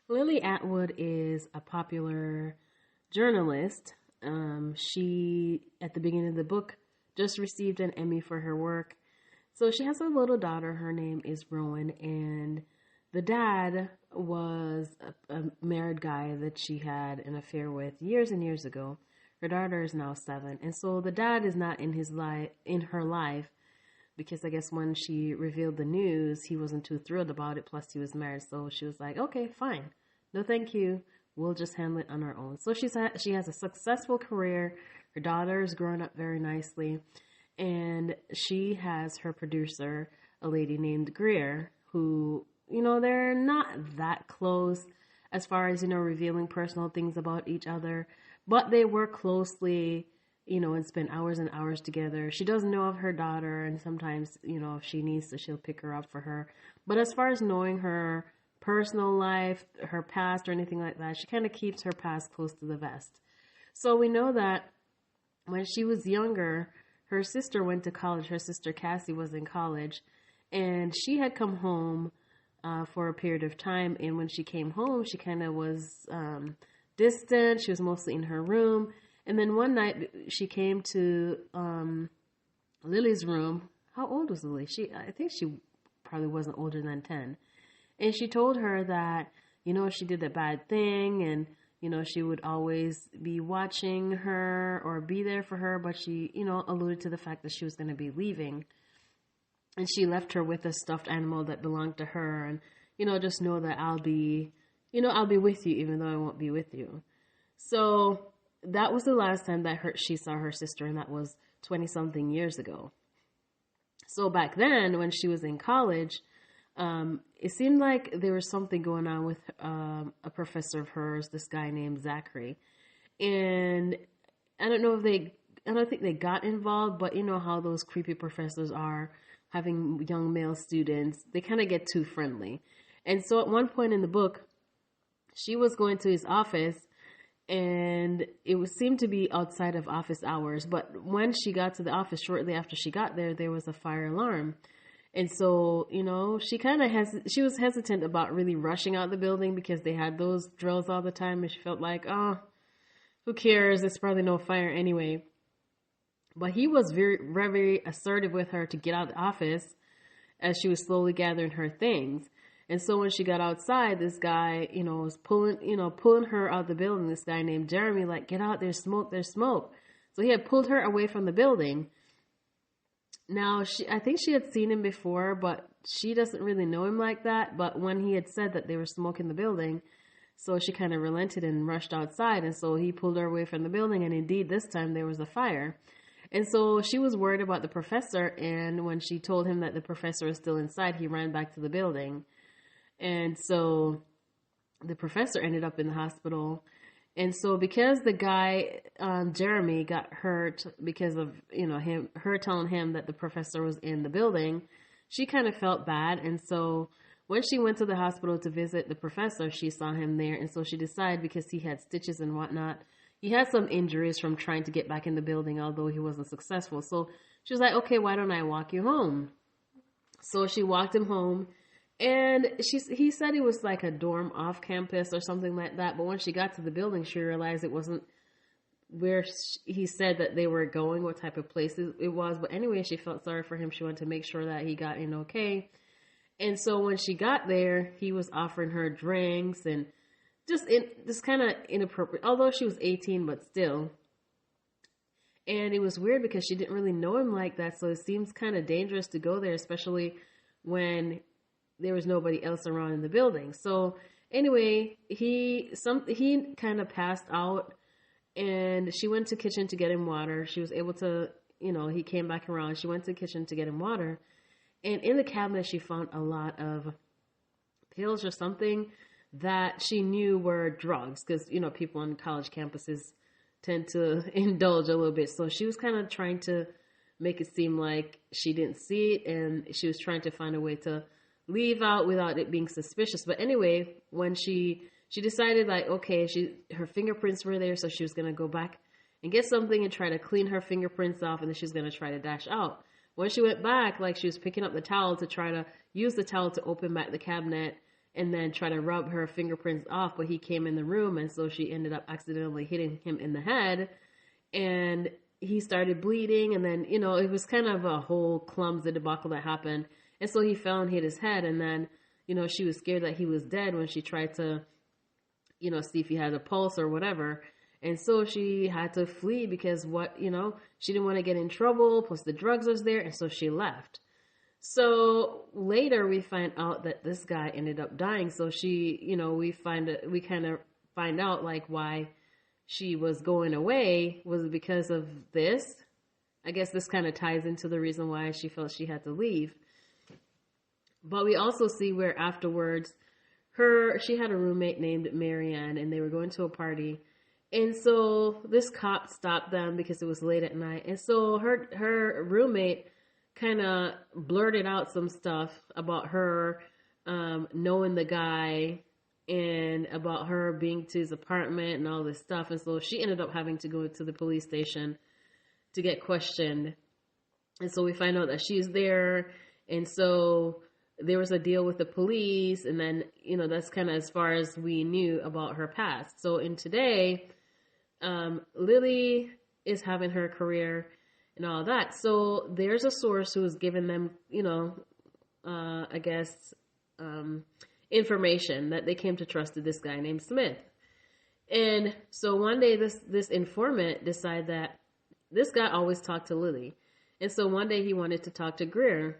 Lily Atwood is a popular journalist. She, at the beginning of the book, just received an Emmy for her work. So she has a little daughter. Her name is Rowan, and the dad was a married guy that she had an affair with years and years ago. Her daughter is now 7, and so the dad is not in her life, because I guess when she revealed the news, he wasn't too thrilled about it. Plus, he was married, so she was like, "Okay, fine, no, thank you. We'll just handle it on our own." So she has a successful career. Her daughter is growing up very nicely, and she has her producer, a lady named Greer, who, they're not that close as far as, revealing personal things about each other, but they work closely, and spend hours and hours together. She doesn't know of her daughter, and sometimes, if she needs to, she'll pick her up for her. But as far as knowing her personal life, her past, or anything like that, she kind of keeps her past close to the vest. So we know that when she was younger, her sister went to college. Her sister Cassie was in college, and she had come home for a period of time. And when she came home, she kind of was distant. She was mostly in her room. And then one night she came to Lily's room. How old was Lily? I think she probably wasn't older than 10. And she told her that, she did a bad thing, and, she would always be watching her or be there for her. But she, alluded to the fact that she was going to be leaving. And she left her with a stuffed animal that belonged to her. And, just know that I'll be with you, even though I won't be with you. So that was the last time that she saw her sister, and that was 20-something years ago. So back then, when she was in college, it seemed like there was something going on with a professor of hers, this guy named Zachary. And I don't think they got involved, but you know how those creepy professors are, having young male students, they kind of get too friendly. And so at one point in the book, she was going to his office, and it seemed to be outside of office hours. But when she got to the office, shortly after she got there, there was a fire alarm. And so, she was hesitant about really rushing out the building, because they had those drills all the time, and she felt like, oh, who cares? There's probably no fire anyway. But he was very, very assertive with her to get out of the office as she was slowly gathering her things. And so when she got outside, this guy, was pulling her out of the building. This guy named Jeremy, like, "Get out, there's smoke, there's smoke." So he had pulled her away from the building. Now, I think she had seen him before, but she doesn't really know him like that. But when he had said that there was smoke in the building, so she kind of relented and rushed outside. And so he pulled her away from the building. And indeed, this time there was a fire. And so she was worried about the professor. And when she told him that the professor was still inside, he ran back to the building. And so the professor ended up in the hospital. And so because the guy, Jeremy, got hurt because of, her telling him that the professor was in the building, she kind of felt bad. And so when she went to the hospital to visit the professor, she saw him there. And so she decided, because he had stitches and whatnot, he had some injuries from trying to get back in the building, although he wasn't successful. So she was like, "Okay, why don't I walk you home?" So she walked him home. And he said it was like a dorm off campus or something like that. But when she got to the building, she realized it wasn't where he said that they were going, what type of place it was. But anyway, she felt sorry for him. She wanted to make sure that he got in okay. And so when she got there, he was offering her drinks and just kind of inappropriate, although she was 18, but still. And it was weird because she didn't really know him like that. So it seems kind of dangerous to go there, especially when there was nobody else around in the building. So anyway, he kind of passed out, and she went to the kitchen to get him water. She was able to, he came back around. She went to the kitchen to get him water. And in the cabinet, she found a lot of pills or something that she knew were drugs, because, people on college campuses tend to indulge a little bit. So she was kind of trying to make it seem like she didn't see it, and she was trying to find a way to leave out without it being suspicious. But anyway, when she decided, like, okay, her fingerprints were there, so she was going to go back and get something and try to clean her fingerprints off, and then she was going to try to dash out. When she went back, like, she was picking up the towel to try to use the towel to open back the cabinet, and then try to rub her fingerprints off, but he came in the room, and so she ended up accidentally hitting him in the head, and he started bleeding, and then, it was kind of a whole clumsy debacle that happened, and so he fell and hit his head, and then, she was scared that he was dead when she tried to, see if he had a pulse or whatever, and so she had to flee because she didn't want to get in trouble, plus the drugs was there, and so she left. So later we find out that this guy ended up dying. So she, we kind of find out like why she was going away was because of this. I guess this kind of ties into the reason why she felt she had to leave. But we also see where afterwards she had a roommate named Marianne, and they were going to a party. And so this cop stopped them because it was late at night. And so her roommate kind of blurted out some stuff about her knowing the guy and about her being to his apartment and all this stuff. And so she ended up having to go to the police station to get questioned. And so we find out that she's there. And so there was a deal with the police. And then, that's kind of as far as we knew about her past. So in today, Lily is having her career and all that. So there's a source who has given them, information that they came to trust to this guy named Smith. And so one day this informant decided that this guy always talked to Lily. And so one day he wanted to talk to Greer,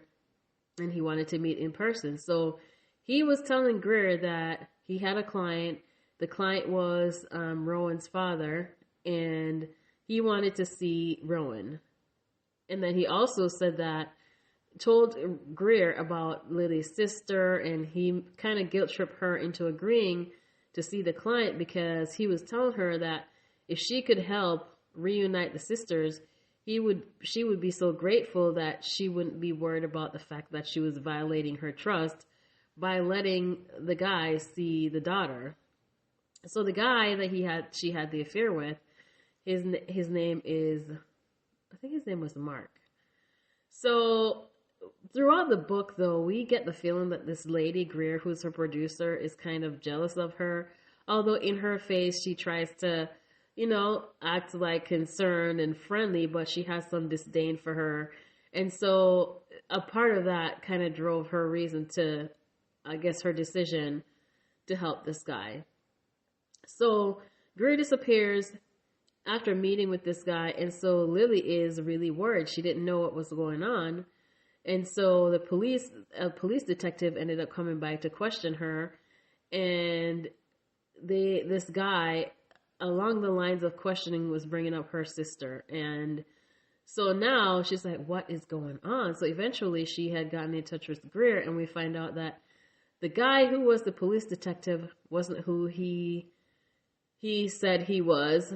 and he wanted to meet in person. So he was telling Greer that he had a client. The client was Rowan's father, and he wanted to see Rowan. And then he also told Greer about Lily's sister, and he kind of guilt tripped her into agreeing to see the client because he was telling her that if she could help reunite the sisters, she would be so grateful that she wouldn't be worried about the fact that she was violating her trust by letting the guy see the daughter. So the guy that she had the affair with, his name is, I think his name was Mark. So throughout the book, though, we get the feeling that this lady, Greer, who's her producer, is kind of jealous of her. Although in her face, she tries to, act like concerned and friendly, but she has some disdain for her. And so a part of that kind of drove her reason to, her decision to help this guy. So Greer disappears after meeting with this guy, and so Lily is really worried. She didn't know what was going on, and so a police detective ended up coming by to question her, and this guy, along the lines of questioning, was bringing up her sister, and so now she's like, what is going on? So eventually she had gotten in touch with Greer, and we find out that the guy who was the police detective wasn't who he said he was.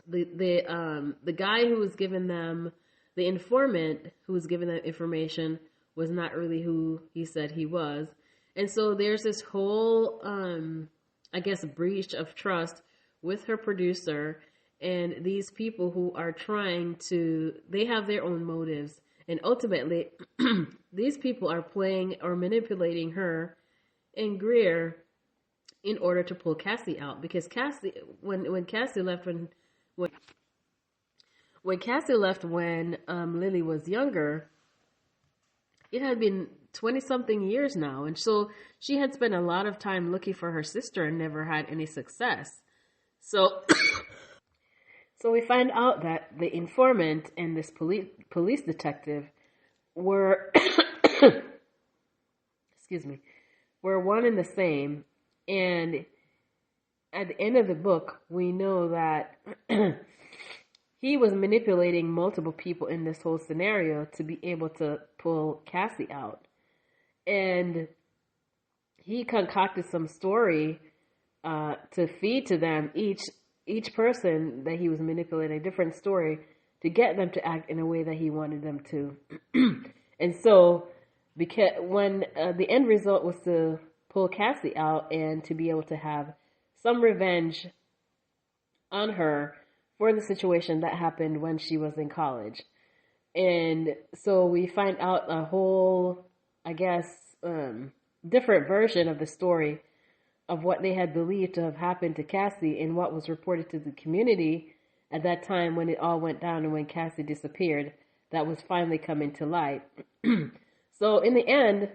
The guy who was giving them, the informant who was giving them information, was not really who he said he was. And so there's this whole, breach of trust with her producer and these people who are they have their own motives. And ultimately, these people are playing or manipulating her and Greer in order to pull Cassie out. Because Cassie, when Cassie left, when Cassie left when Lily was younger, it had been 20-something years now. And so she had spent a lot of time looking for her sister and never had any success. So so we find out that the informant and this police detective were, were one and the same. And at the end of the book, we know that he was manipulating multiple people in this whole scenario to be able to pull Cassie out. And he concocted some story to feed to them, each person that he was manipulating, a different story, to get them to act in a way that he wanted them to. And so, because when the end result was to pull Cassie out and to be able to have some revenge on her for the situation that happened when she was in college. And so we find out a whole, different version of the story of what they had believed to have happened to Cassie and what was reported to the community at that time when it all went down and when Cassie disappeared, that was finally coming to light. So in the end,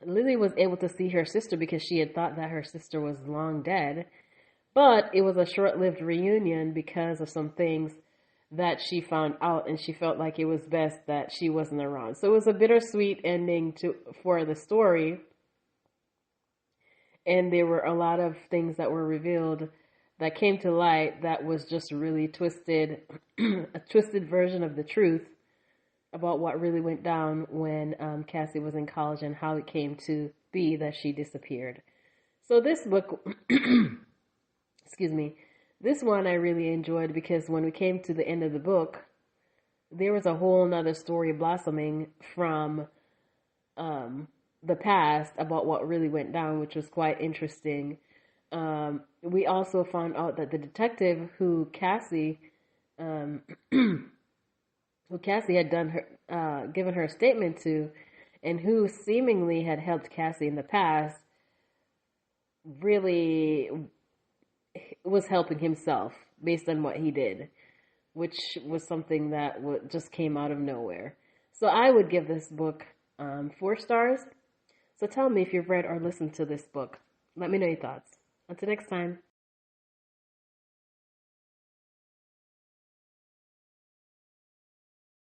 Lily was able to see her sister because she had thought that her sister was long dead. But it was a short-lived reunion because of some things that she found out, and she felt like it was best that she wasn't around. So it was a bittersweet ending for the story. And there were a lot of things that were revealed that came to light that was just really twisted, a twisted version of the truth about what really went down when Cassie was in college and how it came to be that she disappeared. So this book, excuse me, this one I really enjoyed because when we came to the end of the book, there was a whole nother story blossoming from the past about what really went down, which was quite interesting. We also found out that the detective who Cassie had done her, given her a statement to, and who seemingly had helped Cassie in the past, really was helping himself based on what he did, which was something that just came out of nowhere. So I would give this book 4 stars. So tell me if you've read or listened to this book. Let me know your thoughts. Until next time.